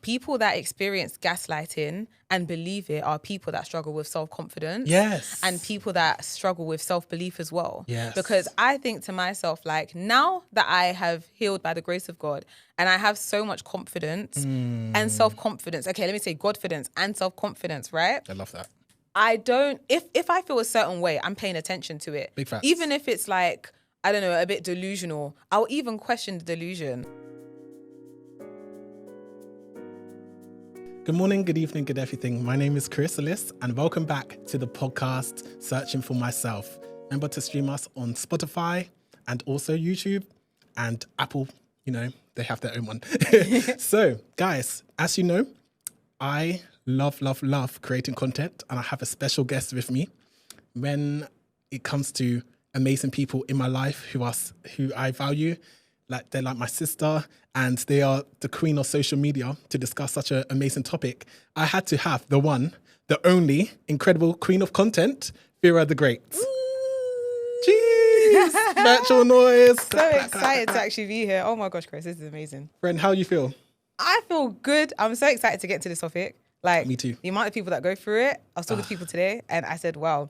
people that experience gaslighting and believe it are people that struggle with self-confidence. Yes. And people that struggle with self-belief as well. Yes. Because I think to myself, like, now that I have healed by the grace of God and I have so much confidence and self-confidence, okay, let me say godfidence and self-confidence, right? I love that. I don't, if I feel a certain way, I'm paying attention to it. Big facts. Even if it's like, I don't know, a bit delusional, I'll even question the delusion. Good morning, good evening, good everything. My name is Chrysalis and welcome back to the podcast, Searching for Myself. Remember to stream us on Spotify and also YouTube and Apple, you know, they have their own one. So guys, as you know, I love creating content and I have a special guest with me when it comes to amazing people in my life who I value. Like they're like my sister and they are the queen of social media to discuss such an amazing topic. I had to have the one, the only incredible queen of content, Vera the Great. Jeez, virtual noise. So excited to actually be here. Oh my gosh, Chris, this is amazing. Friend, how you feel? I feel good. I'm so excited to get into this topic. Like, Me too. The amount of people that go through it. I was talking to people today and I said, wow,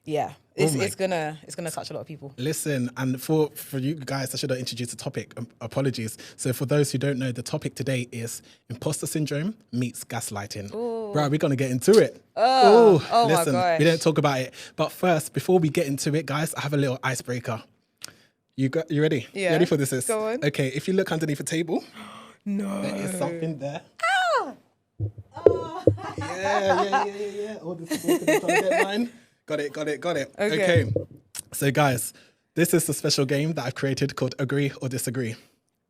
yeah, it's gonna touch a lot of people. Listen, and for you guys, I should have introduced the topic. Apologies. So for those who don't know, the topic today is imposter syndrome meets gaslighting. Ooh. Right, we're going to get into it. Oh Listen, my gosh. we didn't talk about it. But first, before we get into it, guys, I have a little icebreaker. You ready? Yeah. You ready for this? Go on. Okay, if you look underneath the table, No. there is something there. Ah! Oh. Yeah. Oh, this is all to the target line. Got it. Okay. So guys, this is a special game that I've created called Agree or Disagree.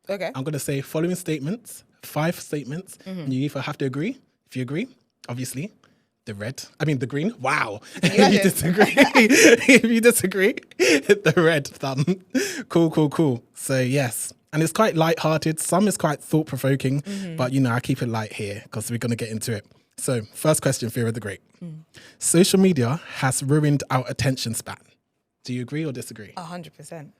Okay. I'm going to say following statements, 5 statements, and you either have to agree. If you agree, obviously, the green. Wow. If you disagree, hit the red thumb. Cool. So yes. And it's quite light-hearted. Some is quite thought-provoking, but you know, I keep it light here because we're going to get into it. So first question, Vera the Great. Social media has ruined our attention span. Do you agree or disagree? 100%.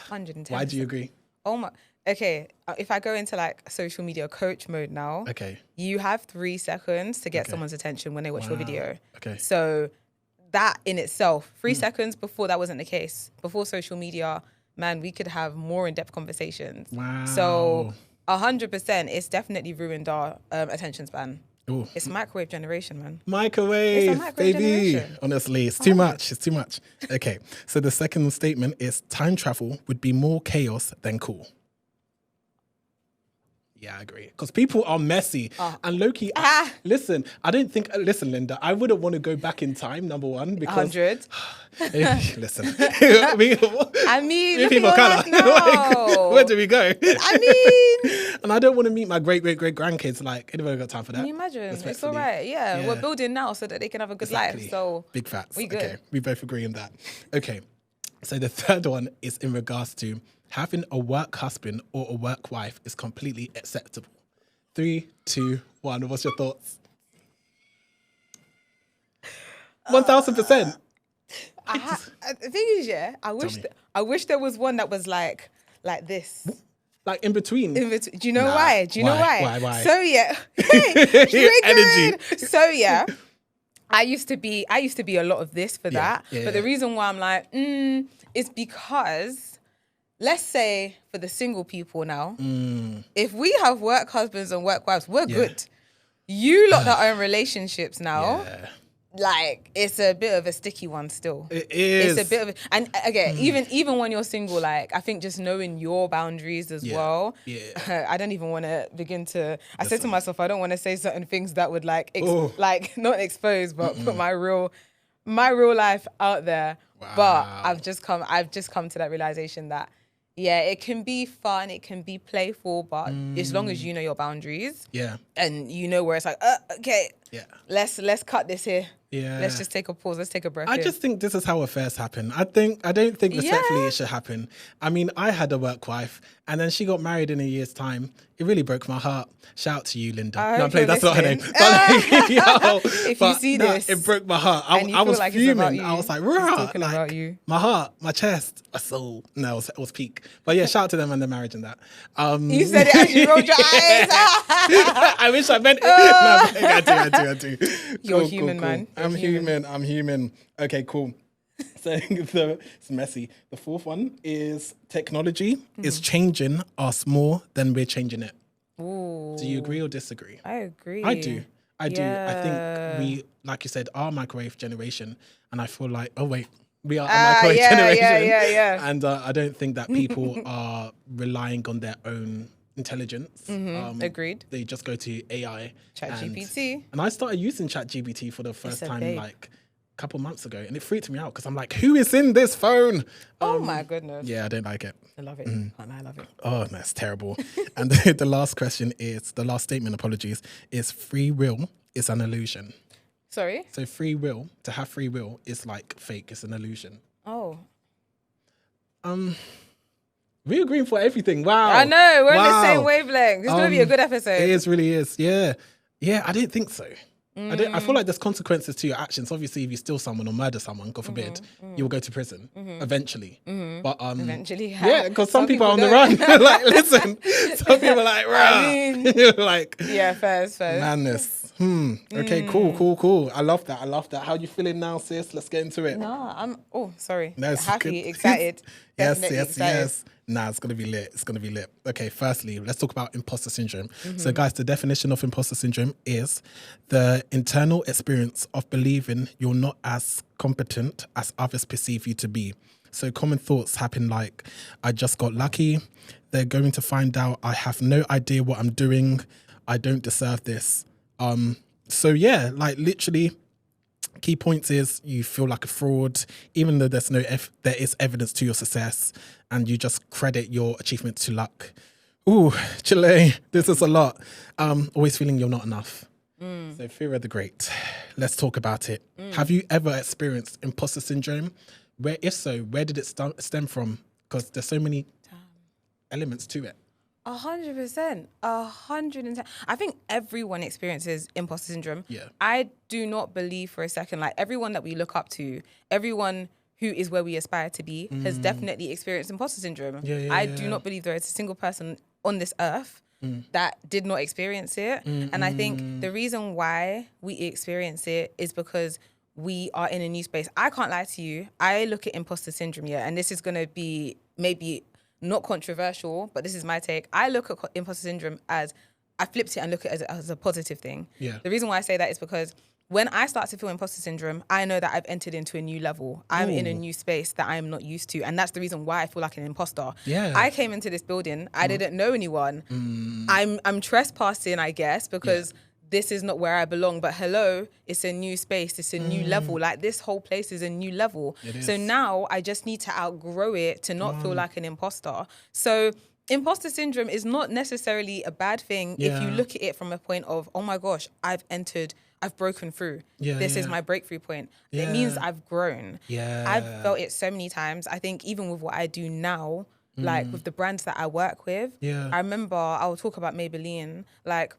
110%. Why do you agree? Oh my. Okay. If I go into like social media coach mode now, Okay. you have 3 seconds to get someone's attention when they watch your video. Okay. So that in itself, 3 seconds before that wasn't the case. Before social media, man, we could have more in-depth conversations. Wow. So 100%, it's definitely ruined our attention span. Ooh. It's microwave generation, man. Microwave, It's a microwave baby. generation. Honestly, it's too much. Okay, so the second statement is time travel would be more chaos than cool. Yeah, I agree. Because people are messy. And low-key, listen, Linda, I wouldn't want to go back in time, number one, because... 100. Listen. I mean, we people colour. no. Where do we go? I mean... And I don't want to meet my great-great-great-grandkids. Like, anybody got time for that? Can you imagine? It's Respectfully. all right. Yeah, Yeah. we're building now so that they can have a good life. So big facts. we good. Okay, we both agree on that. Okay, so the third one is in regards to having a work husband or a work wife is completely acceptable. 3, 2, 1. What's your thoughts? 1000%. The thing is, yeah, I wish there was one that was like this. Like in between. Do you know why? Why? So yeah, hey, Energy. So yeah, I used to be a lot of this for that. Yeah. But the reason why I'm like, is because, let's say for the single people now, if we have work husbands and work wives, we're good. You lot that are in relationships now. Yeah. Like, it's a bit of a sticky one still. It is. It's a bit of and again, even when you're single, like, I think just knowing your boundaries as well. Yeah. I don't even want to begin to. I said to myself, I don't want to say certain things that would like not expose, but put my real life out there. Wow. But I've just come to that realization that yeah, it can be fun, it can be playful, but as long as you know your boundaries, Yeah. and you know where it's like, okay, Yeah. let's cut this here. Yeah. Let's just take a pause. Let's take a breath. I just think this is how affairs happen. I don't think respectfully it should happen. I mean, I had a work wife and then she got married in a year's time. It really broke my heart. Shout out to you, Linda. That's not her name. If you see this, it broke my heart. I was like fuming. I was like, talking about you. My heart, my chest, my soul. No, it was peak. But yeah, shout out to them and their marriage and that. You said it as you rolled your eyes. I wish I meant it. No, I do. You're human, man. I'm human. Okay, cool. So it's messy. The fourth one is technology is changing us more than we're changing it. Ooh. Do you agree or disagree? I agree. I do. I think we, like you said, are a microwave generation. And I feel like, we are a microwave generation. Yeah. And I don't think that people are relying on their own intelligence. Agreed. They just go to AI. ChatGPT. And I started using ChatGPT for the first time like a couple months ago. And it freaked me out because I'm like, who is in this phone? Oh my goodness. Yeah, I don't like it. I love it. I love it. Oh, that's terrible. And the last statement, is free will is an illusion. Sorry? So to have free will is like fake. It's an illusion. Oh. We're agreeing for everything. Wow. I know. We're on the same wavelength. This is going to be a good episode. It really is. Yeah. Yeah, I didn't think so. I feel like there's consequences to your actions. Obviously, if you steal someone or murder someone, God forbid, you will go to prison eventually. But eventually, yeah, because some people are on the run. Like, listen, some people are like, rah. Like, yeah, first. Madness. Okay, cool. I love that. How you feeling now, sis? Let's get into it. No, I'm. Oh, sorry. No, happy, excited. Yes. Nah, it's gonna be lit. Okay, firstly, let's talk about imposter syndrome. So, guys, the definition of imposter syndrome is the internal experience of believing you're not as competent as others perceive you to be. So, common thoughts happen like, I just got lucky. They're going to find out I have no idea what I'm doing. I don't deserve this. So yeah, like literally. Key points is you feel like a fraud, even though there is evidence to your success, and you just credit your achievement to luck. Ooh, Chile, this is a lot. Always feeling you're not enough. So fear of the great. Let's talk about it. Have you ever experienced imposter syndrome? If so, where did it stem from? Because there's so many elements to it. 100%. 110. I think everyone experiences imposter syndrome. Yeah. I do not believe for a second, like everyone that we look up to, everyone who is where we aspire to be has definitely experienced imposter syndrome. I do not believe there is a single person on this earth that did not experience it. And I think the reason why we experience it is because we are in a new space. I can't lie to you. I look at imposter syndrome, and this is going to be maybe not controversial, but this is my take. I look at imposter syndrome I flipped it and look at it as a positive thing. Yeah. The reason why I say that is because when I start to feel imposter syndrome, I know that I've entered into a new level. I'm in a new space that I'm not used to. And that's the reason why I feel like an imposter. Yeah. I came into this building. I didn't know anyone. I'm trespassing, I guess, because this is not where I belong, but hello, it's a new space, it's a new level. Like this whole place is a new level. So now I just need to outgrow it to not feel like an imposter. So imposter syndrome is not necessarily a bad thing if you look at it from a point of, oh my gosh, I've broken through. This is my breakthrough point. It means I've grown. I've felt it so many times. I think even with what I do now, like with the brands that I work with, I remember, I'll talk about Maybelline, like,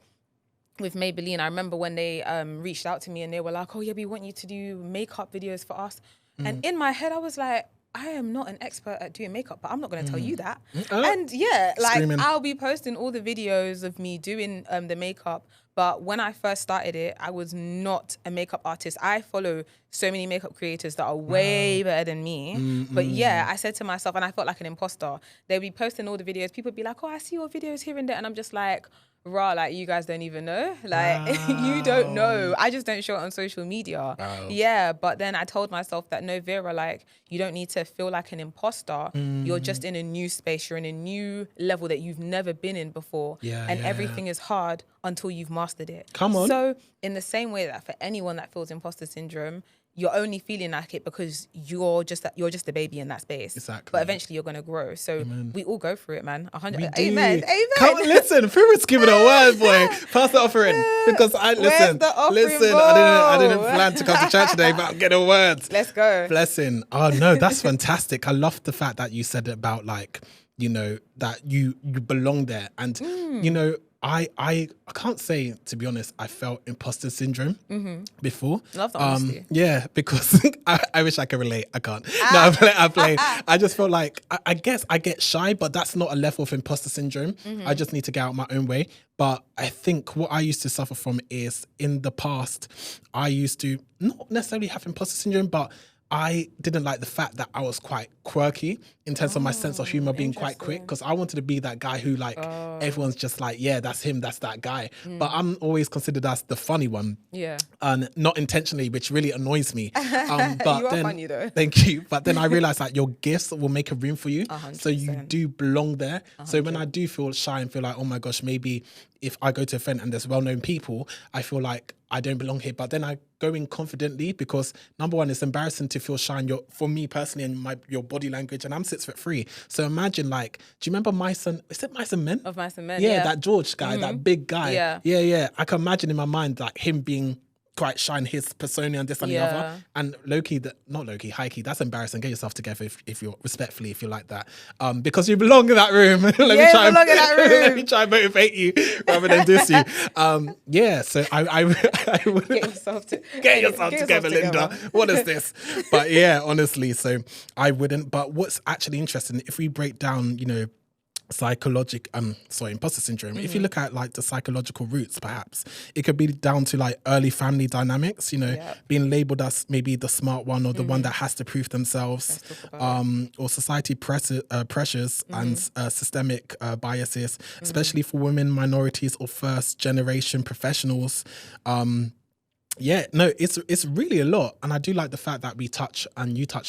with Maybelline, I remember when they reached out to me and they were like, oh yeah, we want you to do makeup videos for us. And in my head, I was like, I am not an expert at doing makeup, but I'm not going to tell you that. And yeah, like screaming. I'll be posting all the videos of me doing the makeup. But when I first started it, I was not a makeup artist. I follow so many makeup creators that are way better than me. But yeah, I said to myself, and I felt like an imposter. They'd be posting all the videos. People would be like, oh, I see your videos here and there. And I'm just like, raw, like you guys don't even know. Like you don't know. I just don't show it on social media. Yeah, but then I told myself that no, Vera, like you don't need to feel like an imposter. You're just in a new space. You're in a new level that you've never been in before. And everything is hard until you've mastered it. Come on. So in the same way that for anyone that feels imposter syndrome, you're only feeling like it because you're just a baby in that space. Exactly. But eventually you're gonna grow. So we all go through it, man. 100. We do. Amen. Come, listen, Furit's giving a word, boy. Pass the offering. Because I listen. the offering, I didn't bro? plan to come to church today, but I'm getting words. Let's go. Blessing. Oh no, that's fantastic. I love the fact that you said about like, you know, that you belong there. And you know, I can't say, to be honest, I felt imposter syndrome before. Love the honesty. Yeah, because I wish I could relate. I can't. No, I play. I just feel like, I guess I get shy, but that's not a level of imposter syndrome. I just need to get out my own way. But I think what I used to suffer from is, in the past, I used to not necessarily have imposter syndrome, but I didn't like the fact that I was quite quirky in terms of my sense of humor being quite quick, because I wanted to be that guy who like everyone's just like, yeah, that's him, that's that guy. But I'm always considered as the funny one. Yeah. And not intentionally, which really annoys me. But You are then, funny though. Thank you. But then I realized that your gifts will make a room for you. 100%. So you do belong there. So when I do feel shy and feel like, oh my gosh, maybe if I go to an event and there's well-known people, I feel like I don't belong here. But then I go in confidently, because number one, it's embarrassing to feel shy for me personally, and your body language, and I'm 6'3". So imagine, like, do you remember Mice and Men? Of Mice and Men, Yeah, that George guy, that big guy. Yeah. I can imagine in my mind like him being quite shy in his persona and this and the other. And high-key, that's embarrassing. Get yourself together if you're respectfully, if you're like that. Because you belong in that room. Let me try and motivate you rather than diss you. So I would Get yourself together, Linda. What is this? But yeah, honestly, so I wouldn't. But what's actually interesting, if we break down, you know, imposter syndrome. If you look at like the psychological roots, perhaps it could be down to like early family dynamics, you know, being labeled as maybe the smart one or the one that has to prove themselves, or society pressures and systemic biases, especially for women, minorities, or first generation professionals. It's really a lot. And I do like the fact that you touched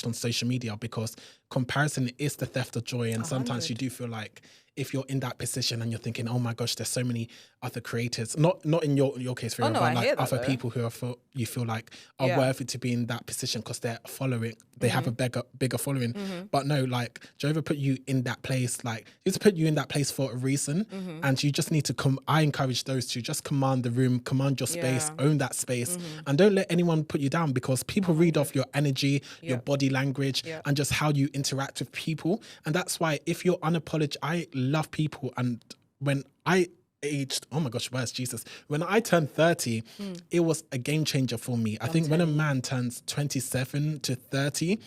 on social media, because comparison is the theft of joy. And 100. sometimes you do feel like, if you're in that position and you're thinking, oh my gosh, there's so many other creators, not in your case, but like other people who you feel like are worthy to be in that position because they're following, they have a bigger following. But no, like Jehovah put you in that place, like he's put you in that place for a reason, and you just need to I encourage those to just command the room, command your space, own that space, and don't let anyone put you down, because people read off your energy, your body language, and just how you interact with people. And that's why if you're unapologetic, I love people. And when I aged, oh my gosh, where's Jesus? When I turned 30, it was a game changer for me. I think when a man turns 27 to 30,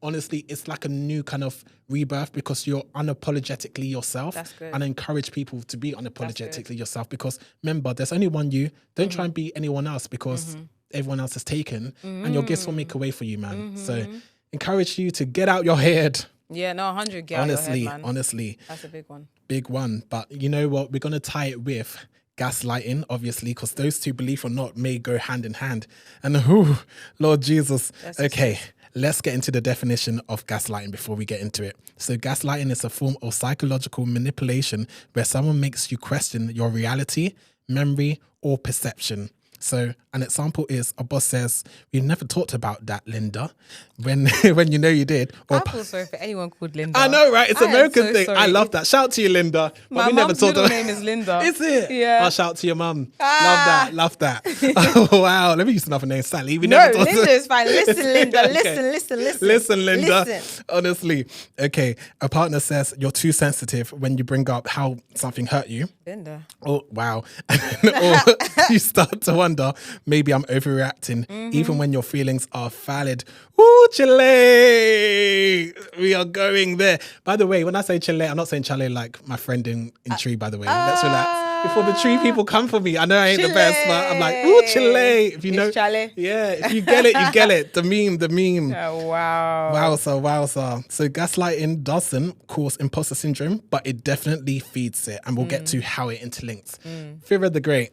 honestly, it's like a new kind of rebirth, because you're unapologetically yourself. That's good. And I encourage people to be unapologetically yourself, because remember, there's only one you. Don't try and be anyone else, because everyone else is taken, and your gifts will make a way for you, man. So encourage you to get out your head. Yeah, no, 100. Get Honestly, out your head, man. honestly. That's a big one. Big one. But you know what? We're going to tie it with gaslighting, obviously, because those two, believe or not, may go hand in hand. And Lord Jesus. Okay, let's get into the definition of gaslighting before we get into it. So gaslighting is a form of psychological manipulation where someone makes you question your reality, memory, or perception. So an example is a boss says, "We've never talked about that, Linda," when you know you did. Or, I feel sorry for anyone called Linda. I know, right? It's an American thing. Sorry. I love that. Shout to you, Linda. But My mum's middle name is Linda. Is it? Yeah. I'll shout to your mum. Love that. Oh, wow. Let me use another name, Sally. Linda is fine. Listen, Linda. Okay. Listen, Linda. Listen. Honestly. Okay. A partner says you're too sensitive when you bring up how something hurt you. Linda. Oh, wow. Or you start to wonder, maybe I'm overreacting, even when your feelings are valid. Ooh, Chile. We are going there. By the way, when I say Chile, I'm not saying Chile like my friend in Tree, by the way. Let's relax. Before the Tree people come for me. I know I ain't the best, but I'm like, ooh, Chile. If you know, Chile. Yeah, if you get it, you get it. The meme. Oh, wow. Wowza. So gaslighting doesn't cause imposter syndrome, but it definitely feeds it. And we'll get to how it interlinks. Fear the Great.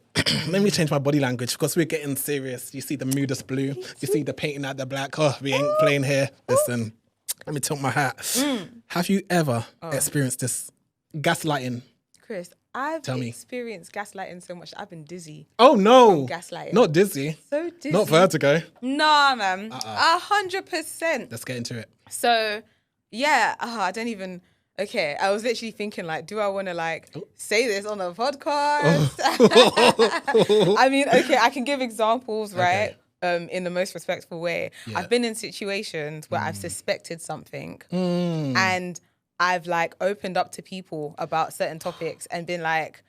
Let me change my body language because we're getting serious. You see the mood is blue. You see the painting at the black. Oh, we ain't playing here. Listen, let me tilt my hat. Have you ever experienced this gaslighting? Chris, I've Tell me. experienced gaslighting so much. I've been dizzy. Oh no. From gaslighting. Not dizzy. So dizzy. Not vertigo. Nah, man. 100%. Let's get into it. So, yeah, I don't even... Okay, I was literally thinking, like, do I want to, like, say this on a podcast? I mean, okay, I can give examples, right? In the most respectful way. Yeah. I've been in situations where I've suspected something and I've, like, opened up to people about certain topics and been like,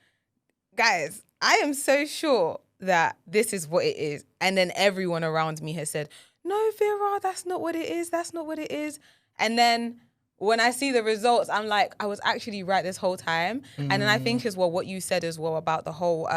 guys, I am so sure that this is what it is. And then everyone around me has said, no, Vera, that's not what it is. That's not what it is. And then... when I see the results, I'm like, I was actually right this whole time. And then I think as well, what you said as well about the whole,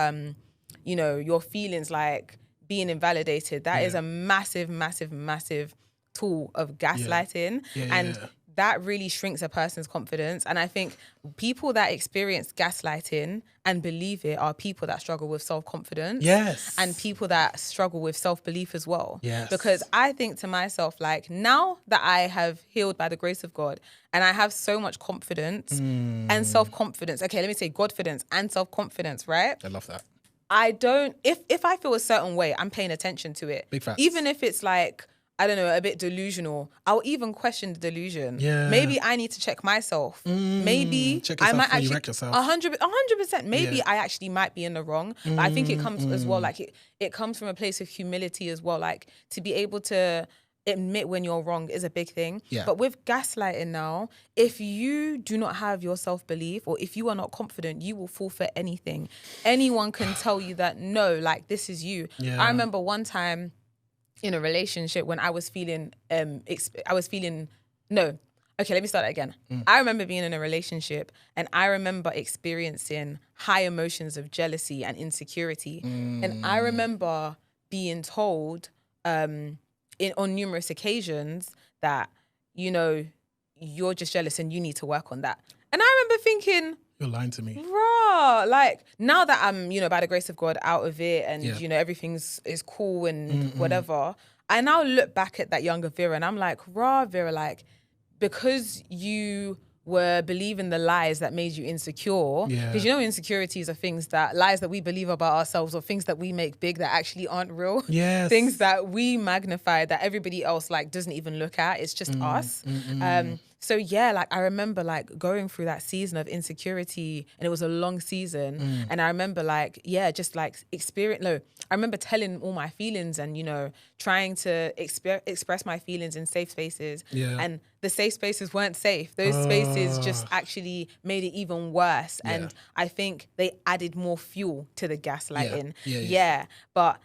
you know, your feelings like being invalidated, that is a massive, massive, massive tool of gaslighting. And that really shrinks a person's confidence. And I think people that experience gaslighting and believe it are people that struggle with self-confidence. Yes. And people that struggle with self-belief as well. Yes. Because I think to myself, like, now that I have healed by the grace of God and I have so much confidence and self-confidence, okay, let me say godfidence and self-confidence, right? I love that. I don't, if I feel a certain way, I'm paying attention to it. Big facts. Even if it's like, I don't know, a bit delusional, I'll even question the delusion. Yeah. Maybe I need to check myself. Maybe check yourself I might before you actually wreck yourself. 100%. Maybe I actually might be in the wrong. But I think it comes as well, like it comes from a place of humility as well. Like to be able to admit when you're wrong is a big thing. Yeah. But with gaslighting now, if you do not have your self-belief or if you are not confident, you will fall for anything. Anyone can tell you that, no, like this is you. Yeah. I remember one time in a relationship when I was feeling, no. Okay, let me start that again. I remember being in a relationship and I remember experiencing high emotions of jealousy and insecurity. And I remember being told on numerous occasions that, you know, you're just jealous and you need to work on that. And I remember thinking... You're lying to me. Raw, like now that I'm, you know, by the grace of God out of it and, you know, everything's is cool and whatever, I now look back at that younger Vera and I'm like, raw Vera, like, because you were believing the lies that made you insecure, because you know insecurities are things that, lies that we believe about ourselves or things that we make big that actually aren't real. Yes. Things that we magnify that everybody else like doesn't even look at. It's just us. So yeah, like I remember like going through that season of insecurity and it was a long season. And I remember like, yeah, just like I remember telling all my feelings and, you know, trying to express my feelings in safe spaces. And the safe spaces weren't safe. Those spaces just actually made it even worse. And I think they added more fuel to the gaslighting. But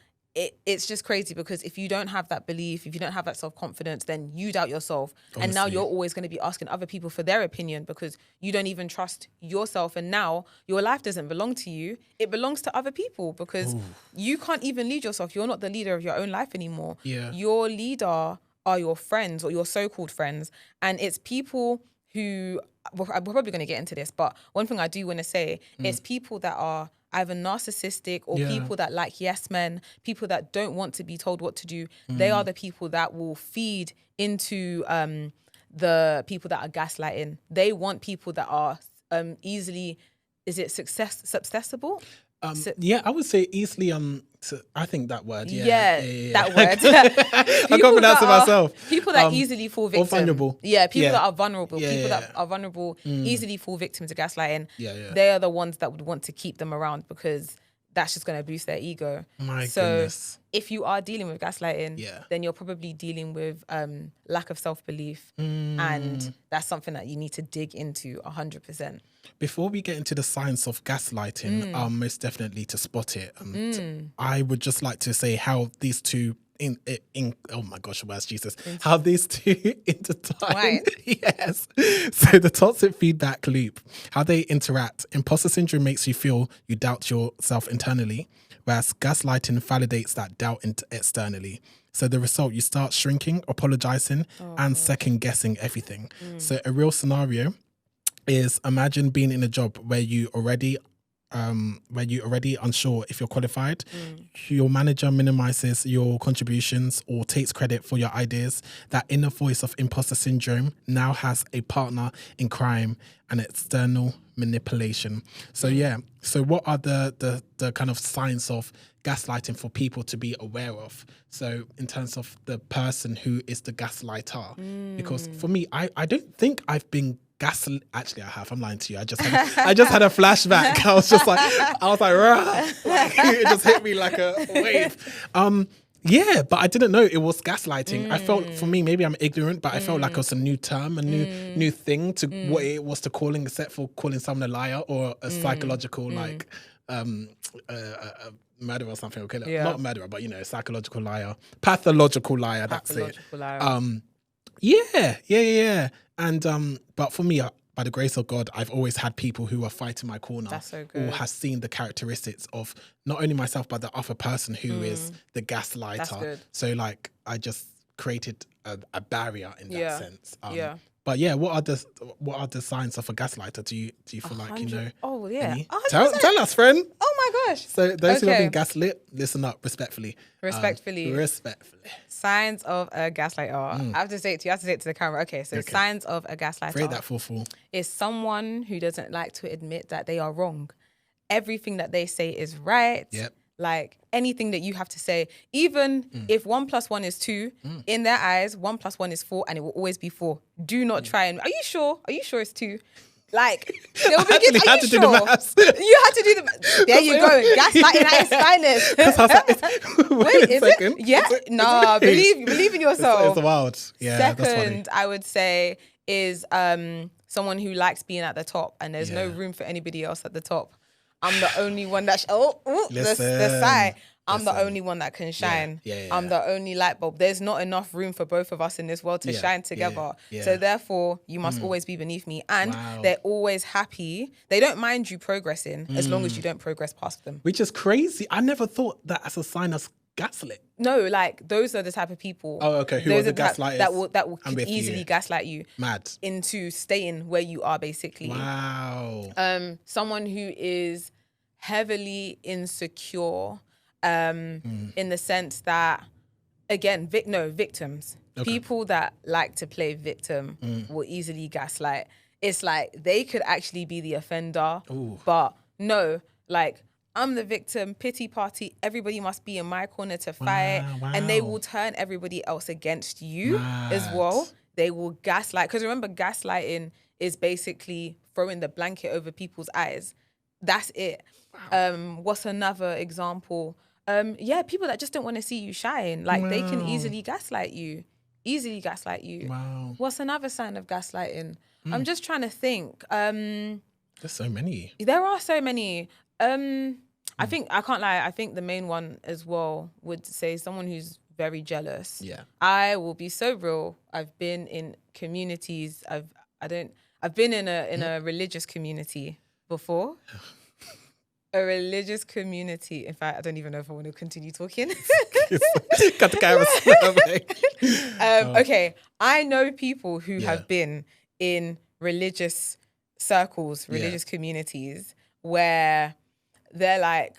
it's just crazy because if you don't have that belief, if you don't have that self-confidence, then you doubt yourself. Honestly. And now you're always going to be asking other people for their opinion because you don't even trust yourself. And now your life doesn't belong to you. It belongs to other people because you can't even lead yourself. You're not the leader of your own life anymore. Your leader are your friends or your so-called friends. And it's people who, we're probably going to get into this, but one thing I do want to say is people that are either narcissistic or people that like yes men, people that don't want to be told what to do. They are the people that will feed into the people that are gaslighting. They want people that are easily, is it successful? I would say easily. I think that word. That word. I can't pronounce it myself. People that easily fall victim. Or vulnerable. People that are vulnerable. People that are vulnerable easily fall victim to gaslighting. They are the ones that would want to keep them around because that's just going to boost their ego. My goodness. If you are dealing with gaslighting, then you're probably dealing with lack of self-belief. And that's something that you need to dig into 100%. Before we get into the science of gaslighting, most definitely to spot it, I would just like to say how these two oh my gosh, where's Jesus? How these two intertwine. Yes. So the toxic feedback loop, how they interact. Imposter syndrome makes you feel you doubt yourself internally, whereas gaslighting validates that doubt externally. So the result, you start shrinking, apologizing, and second guessing everything. So a real scenario is imagine being in a job where you already where you're already unsure if you're qualified, your manager minimizes your contributions or takes credit for your ideas, that inner voice of imposter syndrome now has a partner in crime and external manipulation. So so what are the kind of signs of gaslighting for people to be aware of? So in terms of the person who is the gaslighter, because for me, I don't think I've been gaslit. Actually, I have. I'm lying to you. I just had a flashback. I was like, rah. Like, it just hit me like a wave. Yeah, but I didn't know it was gaslighting. I felt, for me, maybe I'm ignorant, but I felt like it was a new term, a new thing to what it was to calling, except for calling someone a liar or a psychological like a murderer or something. Okay, not murderer, but psychological liar, pathological liar. That's it. Liar. Yeah. And but for me, by the grace of God, I've always had people who are fighting my corner. That's so good. Or has seen the characteristics of not only myself but the other person who is the gaslighter. That's good. So like I just created a barrier in that sense. But what are the signs of a gaslighter? Do you feel like you know? Oh yeah. Tell us, friend. Oh my gosh. So those who have been gaslit, listen up respectfully. Respectfully. Signs of a gaslighter. I have to say it to you. I have to say it to the camera. Okay. So signs of a gaslighter. Pray that full. Is someone who doesn't like to admit that they are wrong. Everything that they say is right. Yep. Like anything that you have to say, even if 1 + 1 is 2, in their eyes, 1 + 1 is 4, and it will always be 4. Do not try and. Are you sure? Are you sure it's 2? Like they'll be do the maths. You had to do the maths. There you go. Gaslighting at its finest. Wait a second. Yeah. No, believe in yourself. It's wild. Yeah. Second, that's funny. I would say is someone who likes being at the top, and there's no room for anybody else at the top. I'm the only one that the sigh. I'm the only one that can shine. I'm the only light bulb. There's not enough room for both of us in this world to shine together. So therefore, you must always be beneath me. And they're always happy. They don't mind you progressing as long as you don't progress past them. Which is crazy. I never thought that as a sign of gaslit. No, like those are the type of people. Oh, okay. Who are the gaslighters? That will easily gaslight you. Mad. Into staying where you are, basically. Wow. Someone who is heavily insecure, in the sense that, again, victims. Okay. People that like to play victim will easily gaslight. It's like they could actually be the offender, but no, like, I'm the victim, pity party, everybody must be in my corner to fight. Wow. And they will turn everybody else against you as well. They will gaslight. Because remember, gaslighting is basically throwing the blanket over people's eyes. That's it. Wow. What's another example? People that just don't want to see you shine. Like, they can easily gaslight you. Wow. What's another sign of gaslighting? I'm just trying to think. There's so many. There are so many. I think, I can't lie, I think the main one as well would say someone who's very jealous. Yeah. I will be so real. I've been in communities. I've been in a religious community before. A religious community. In fact, I don't even know if I want to continue talking. Cut the camera. Okay. I know people who have been in religious circles, religious communities where they're like,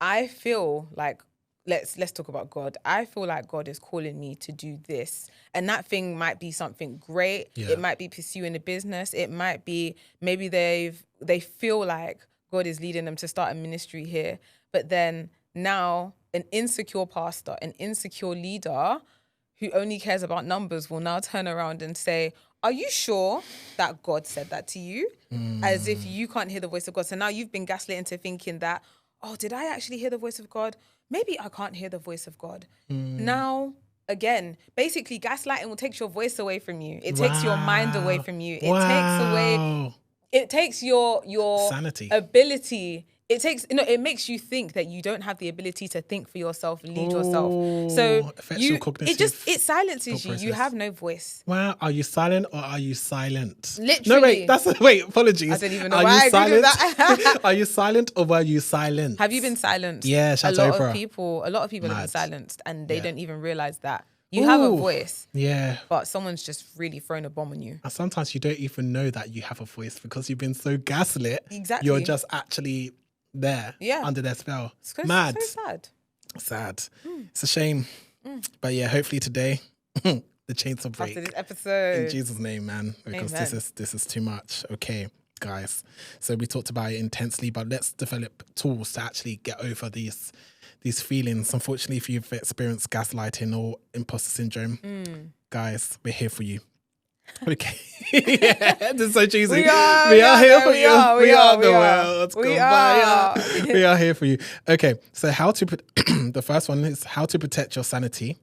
I feel like, let's talk about God. I feel like God is calling me to do this. And that thing might be something great. Yeah. It might be pursuing a business. It might be, maybe they feel like God is leading them to start a ministry here. But then now an insecure pastor, an insecure leader who only cares about numbers will now turn around and say, are you sure that God said that to you? As if you can't hear the voice of God. So now you've been gaslit into thinking that, oh, did I actually hear the voice of God? Maybe I can't hear the voice of God. Now, again, basically gaslighting will take your voice away from you. It takes your mind away from you. It takes your sanity, ability. It makes you think that you don't have the ability to think for yourself, lead yourself. So it silences you. You have no voice. Wow. Are you silent or are you silent? Literally. No, wait, apologies. I don't even know why I agree with that. Are you silent or were you silent? Have you been silenced? Yeah, a lot of people have been silenced and they don't even realize that. You have a Ooh, voice, yeah. but someone's just really thrown a bomb on you. And sometimes you don't even know that you have a voice because you've been so gaslit. Exactly. You're just actually there under their spell. It's so sad. Sad. It's a shame. But yeah, hopefully today the chains will break. After this episode. In Jesus' name, man. Because this is too much. Okay, guys. So we talked about it intensely, but let's develop tools to actually get over these feelings. Unfortunately, if you've experienced gaslighting or imposter syndrome, guys, we're here for you. Okay. Yeah, this is so cheesy. We are here for you. We are the world's kumbaya. We are here for you. Okay, so how to the first one is how to protect your sanity.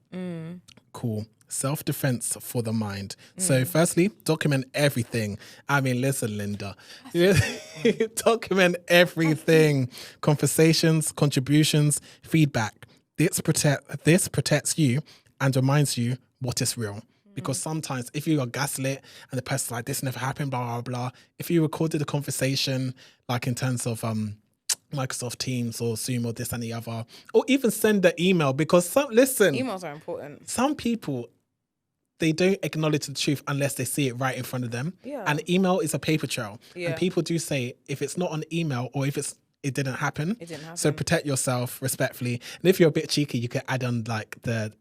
Cool. Self-defense for the mind. So firstly, document everything. I mean, listen, Linda. Document everything. Conversations, contributions, feedback. This protects you and reminds you what is real. Because sometimes if you are gaslit and the person's like, this never happened, blah, blah, blah. If you recorded a conversation, like in terms of Microsoft Teams or Zoom or this and the other, or even send the email, because emails are important. Some people, they don't acknowledge the truth unless they see it right in front of them. Yeah. And email is a paper trail. Yeah. And people do say if it's not on email or if it didn't happen. So protect yourself respectfully. And if you're a bit cheeky, you can add on like the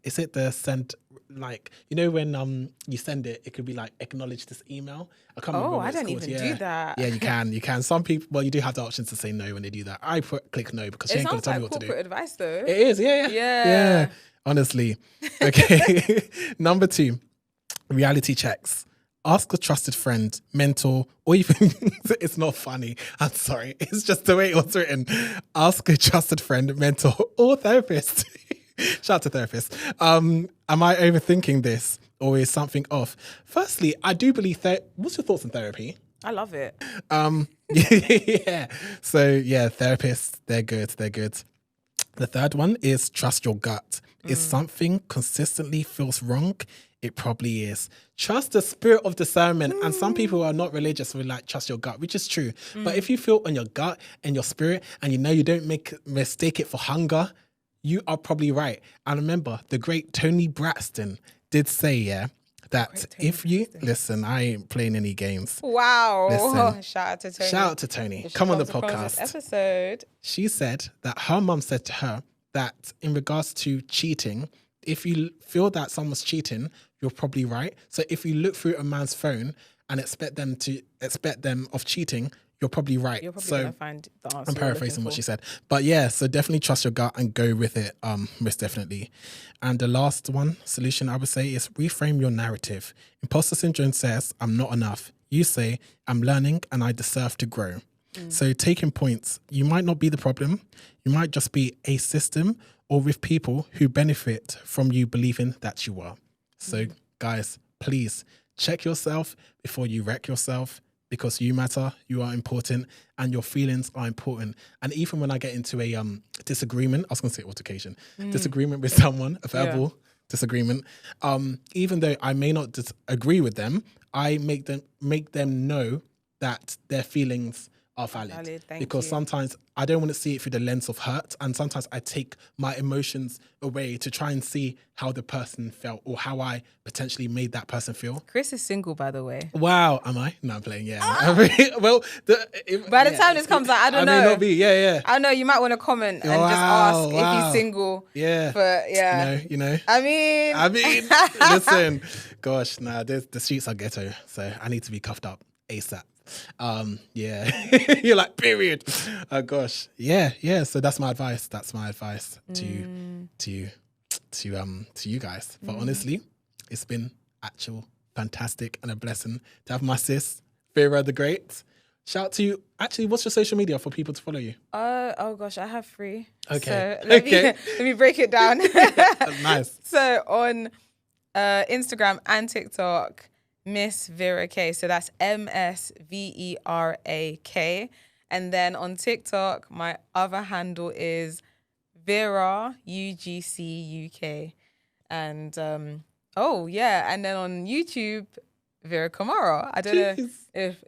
send, like, you know, when you send it, it could be like acknowledge this email. I can't remember what I it's don't called. even do that. Yeah, you can. Some people, well, you do have the options to say no when they do that. I click no because she ain't gonna tell me what to do. Corporate advice though. It is, yeah. Honestly. Okay. Number 2, reality checks. Ask a trusted friend, mentor, or even, it's not funny, I'm sorry, it's just the way it was written. Ask a trusted friend, mentor, or therapist. Shout out to therapists. Am I overthinking this or is something off? Firstly, I do believe what's your thoughts on therapy? I love it. Yeah. So yeah, therapists, they're good. The third one is trust your gut. If something consistently feels wrong, it probably is. Trust the spirit of discernment. And some people are not religious will like trust your gut, which is true. But if you feel on your gut and your spirit and you know you don't mistake it for hunger, you are probably right. And remember, the great Tony Braxton did say, that if you listen, I ain't playing any games. Wow. Listen, shout out to Tony. Come on the podcast. Episode. She said that her mum said to her that in regards to cheating, if you feel that someone's cheating, you're probably right. So if you look through a man's phone and expect them of cheating, you're probably right. You're probably going to find the answer. I'm paraphrasing what she said. But yeah, so definitely trust your gut and go with it, most definitely. And the last solution I would say is reframe your narrative. Imposter syndrome says, I'm not enough. You say, I'm learning and I deserve to grow. So taking points, you might not be the problem. You might just be a system or with people who benefit from you believing that you are. So guys, please check yourself before you wreck yourself. Because you matter, you are important, and your feelings are important. And even when I get into a disagreement, I was going to say altercation, disagreement with someone, a verbal disagreement, even though I may not agree with them, I make them know that their feelings are valid. Because sometimes I don't want to see it through the lens of hurt, and sometimes I take my emotions away to try and see how the person felt or how I potentially made that person feel. Chris is single, by the way. Wow, am I? No, I'm playing. Yeah. Well, by the time this comes out, I don't know. I may not be. Yeah. I know you might want to comment and just ask if he's single. Yeah. But yeah, you know. I mean, listen, gosh, the streets are ghetto, so I need to be cuffed up ASAP. You're like, period. Oh gosh, yeah. So that's my advice. To you guys. But honestly, it's been fantastic and a blessing to have my sis Vera the Great. Shout out to you. Actually, what's your social media for people to follow you? Oh gosh, I have 3. Okay. So let me break it down. Nice. So on Instagram and TikTok, Miss Vera K. So that's MSVERAK. And then on TikTok, my other handle is Vera UGC UK. And and then on YouTube, Vera Kamara. I don't know if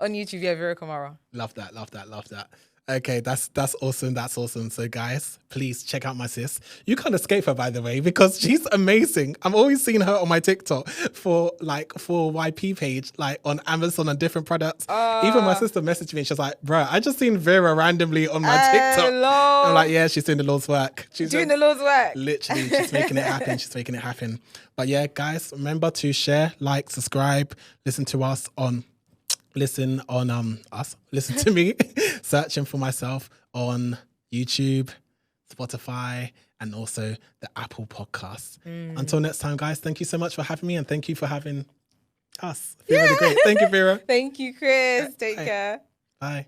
on YouTube, Vera Kamara. Love that. Okay, that's awesome. That's awesome. So guys, please check out my sis. You can't escape her, by the way, because she's amazing. I'm always seeing her on my TikTok for YP page, like on Amazon and different products. Even my sister messaged me and she's like, bro, I just seen Vera randomly on my TikTok. I'm like, yeah, she's doing the Lord's work. She's doing the Lord's work. Literally, she's making it happen. She's making it happen. But yeah, guys, remember to share, like, subscribe, listen to me searching for myself on YouTube, Spotify, and also the Apple Podcasts. Until next time, guys, thank you so much for having me, and thank you for having us. Vera the Great. Thank you, Vera. Thank you, Chris. Take care. Bye.